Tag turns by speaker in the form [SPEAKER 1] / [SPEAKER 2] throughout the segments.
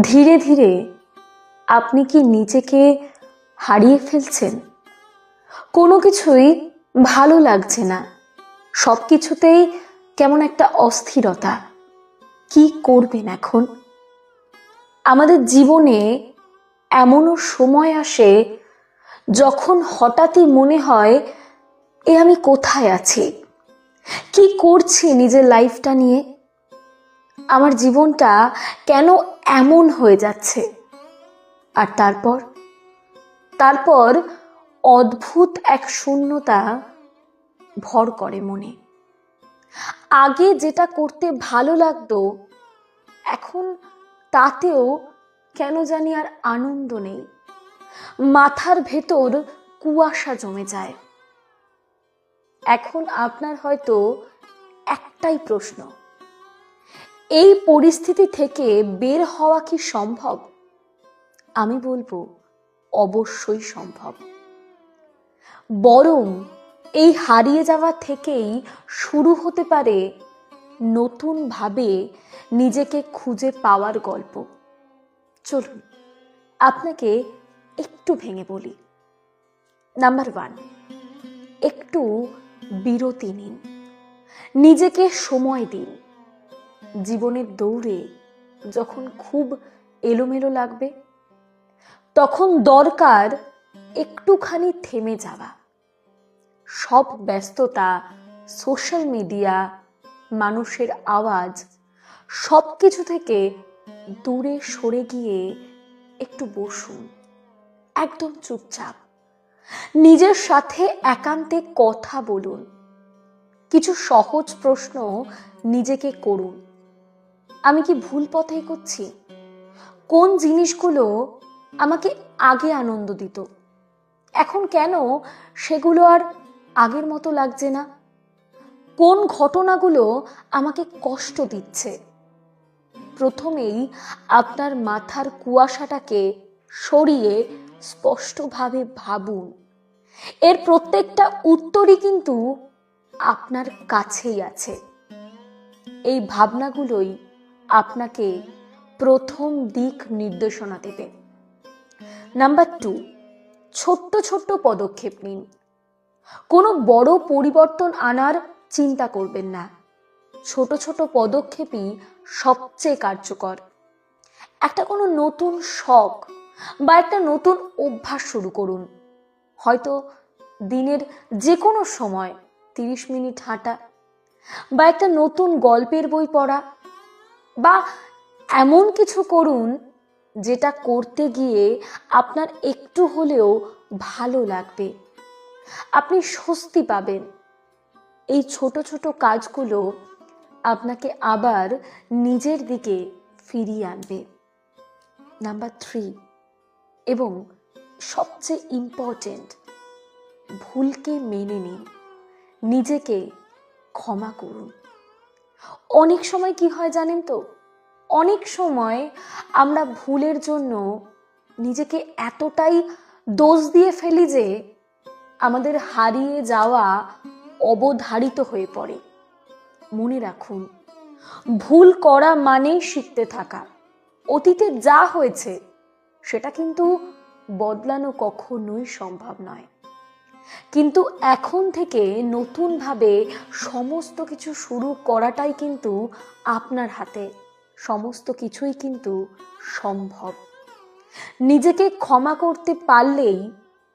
[SPEAKER 1] ধীরে ধীরে আপনি কি নিজেকে হারিয়ে ফেলছেন? কোনো কিছুই ভালো লাগছে না, সব কিছুতেই কেমন একটা অস্থিরতা। কি করবেন এখন? আমাদের জীবনে এমনও সময় আসে যখন হঠাৎই মনে হয়, আমি কোথায় আছি, কি করছি নিজের লাইফটা নিয়ে, আমার জীবনটা কেন এমন হয়ে যাচ্ছে। আর তারপর অদ্ভুত এক শূন্যতা ভর করে মনে। আগে যেটা করতে ভালো লাগতো, এখন তাতেও কেন জানি আর আনন্দ নেই। মাথার ভেতর কুয়াশা জমে যায়। এখন আপনার হয়তো একটাই প্রশ্ন, এই পরিস্থিতি থেকে বের হওয়া কি সম্ভব? আমি বলবো অবশ্যই সম্ভব। বরং এই হারিয়ে যাওয়া থেকেই শুরু হতে পারে নতুন ভাবে নিজেকে খুঁজে পাওয়ার গল্প। চলুন আপনাকে একটু ভেঙে বলি। নাম্বার 1, একটু বিরতি নিন, নিজেকে সময় দিন। জীবনের দৌড়ে যখন খুব এলোমেলো লাগবে, তখন দরকার একটুখানি থেমে যাওয়া। সব ব্যস্ততা, সোশ্যাল মিডিয়া, মানুষের আওয়াজ, সব কিছু থেকে দূরে সরে গিয়ে একটু বসুন, একদম চুপচাপ। নিজের সাথে একান্তে কথা বলুন। কিছু সহজ প্রশ্ন নিজেকে করুন। আমি কি ভুল পথে এগোচ্ছি? কোন জিনিসগুলো আমাকে আগে আনন্দ দিত, এখন কেন সেগুলো আর আগের মতো লাগছে না? কোন ঘটনাগুলো আমাকে কষ্ট দিচ্ছে? প্রথমেই আপনার মাথার কুয়াশাটাকে সরিয়ে স্পষ্টভাবে ভাবুন। এর প্রত্যেকটা উত্তরই কিন্তু আপনার কাছেই আছে। এই ভাবনাগুলোই আপনাকে প্রথম দিক নির্দেশনা দেবে। নাম্বার 2, ছোট্ট ছোট্ট পদক্ষেপ নিন। কোনো বড় পরিবর্তন আনার চিন্তা করবেন না। ছোট ছোট পদক্ষেপই সবচেয়ে কার্যকর। একটা কোনো নতুন শখ বা একটা নতুন অভ্যাস শুরু করুন। হয়তো দিনের যে কোনো সময় 30 মিনিট হাঁটা, বা একটা নতুন গল্পের বই পড়া, বা এমন কিছু করুন যেটা করতে গিয়ে আপনার একটু হলেও ভালো লাগবে, আপনি স্বস্তি পাবেন। এই ছোট ছোট কাজগুলো আপনাকে আবার নিজের দিকে ফিরিয়ে আনবে। নাম্বার 3 এবং সবচেয়ে ইম্পর্টেন্ট, ভুলকে মেনে নিন, নিজেকে ক্ষমা করুন। অনেক সময় কি হয় জানেন তো, অনেক সময় আমরা ভুলের জন্য নিজেকে এতটাই দোষ দিয়ে ফেলি যে আমাদের হারিয়ে যাওয়া অবধারিত হয়ে পড়ে। মনে রাখুন, ভুল করা মানেই শিখতে থাকা। অতীতে যা হয়েছে সেটা কিন্তু বদলানো কখনোই সম্ভব নয়, কিন্তু এখন থেকে নতুনভাবে সমস্ত কিছু শুরু করাটাই কিন্তু আপনার হাতে। সমস্ত কিছুই কিন্তু সম্ভব। নিজেকে ক্ষমা করতে পারলেই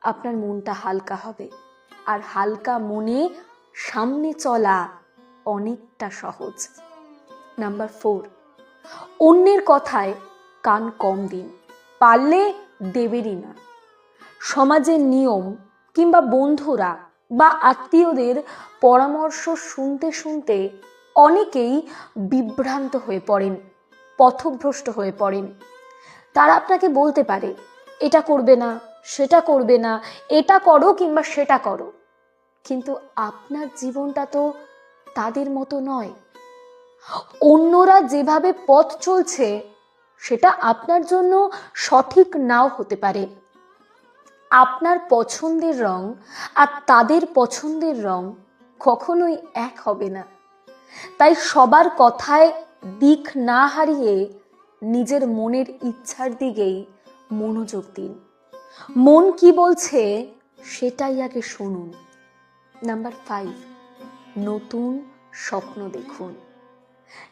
[SPEAKER 1] আপনার মনটা হালকা হবে, আর হালকা মনে সামনে চলা অনেকটা সহজ। নাম্বার 4, অন্যের কথায় কান কম দিন, পারলে দেবেরই না। সমাজের নিয়ম কিংবা বন্ধুরা বা আত্মীয়দের পরামর্শ শুনতে শুনতে অনেকেই বিভ্রান্ত হয়ে পড়েন, পথভ্রষ্ট হয়ে পড়েন। তারা আপনাকে বলতে পারে, এটা করবে না, সেটা করবে না, এটা করো কিংবা সেটা করো, কিন্তু আপনার জীবনটা তো তাদের মতো নয়। অন্যরা যেভাবে পথ চলছে সেটা আপনার জন্য সঠিক নাও হতে পারে। আপনার পছন্দের রং আর তাদের পছন্দের রং কখনোই এক হবে না। তাই সবার কথায় দিক না হারিয়ে নিজের মনের ইচ্ছার দিকেই মনোযোগ দিন। মন কি বলছে সেটাই আগে শুনুন। নাম্বার 5, নতুন স্বপ্ন দেখুন।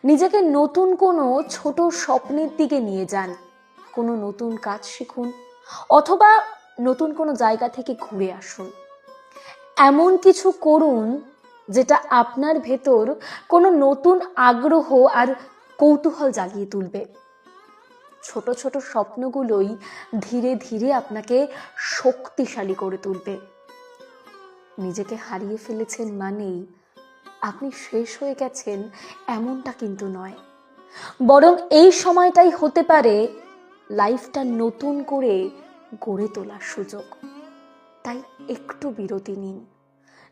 [SPEAKER 1] নিজেকে নতুন কোনো ছোট স্বপ্নের দিকে নিয়ে যান। কোনো নতুন কাজ শিখুন অথবা নতুন কোনো জায়গা থেকে ঘুরে আসুন। এমন কিছু করুন যেটা আপনার ভেতর কোনো নতুন আগ্রহ আর কৌতূহল জাগিয়ে তুলবে। ছোট ছোট স্বপ্নগুলোই ধীরে ধীরে আপনাকে শক্তিশালী করে তুলবে। নিজেকে হারিয়ে ফেলেছেন মানেই আপনি শেষ হয়ে গেছেন এমনটা কিন্তু নয়, বরং এই সময়টাই হতে পারে লাইফটা নতুন করে গড়ে তোলার সুযোগ। তাই একটু বিরতি নিন,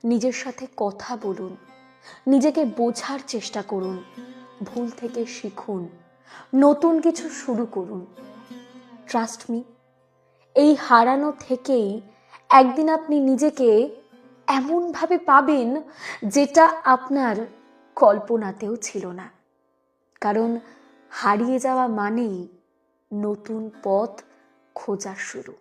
[SPEAKER 1] নিজের সাথে কথা বলুন, নিজেকে বোঝার চেষ্টা করুন, ভুল থেকে শিখুন, নতুন কিছু শুরু করুন। ট্রাস্ট মি, এই হারানো থেকেই একদিন আপনি নিজেকে এমনভাবে পাবেন যেটা আপনার কল্পনাতেও ছিল না। কারণ হারিয়ে যাওয়া মানেই নতুন পথ খোঁজার শুরু।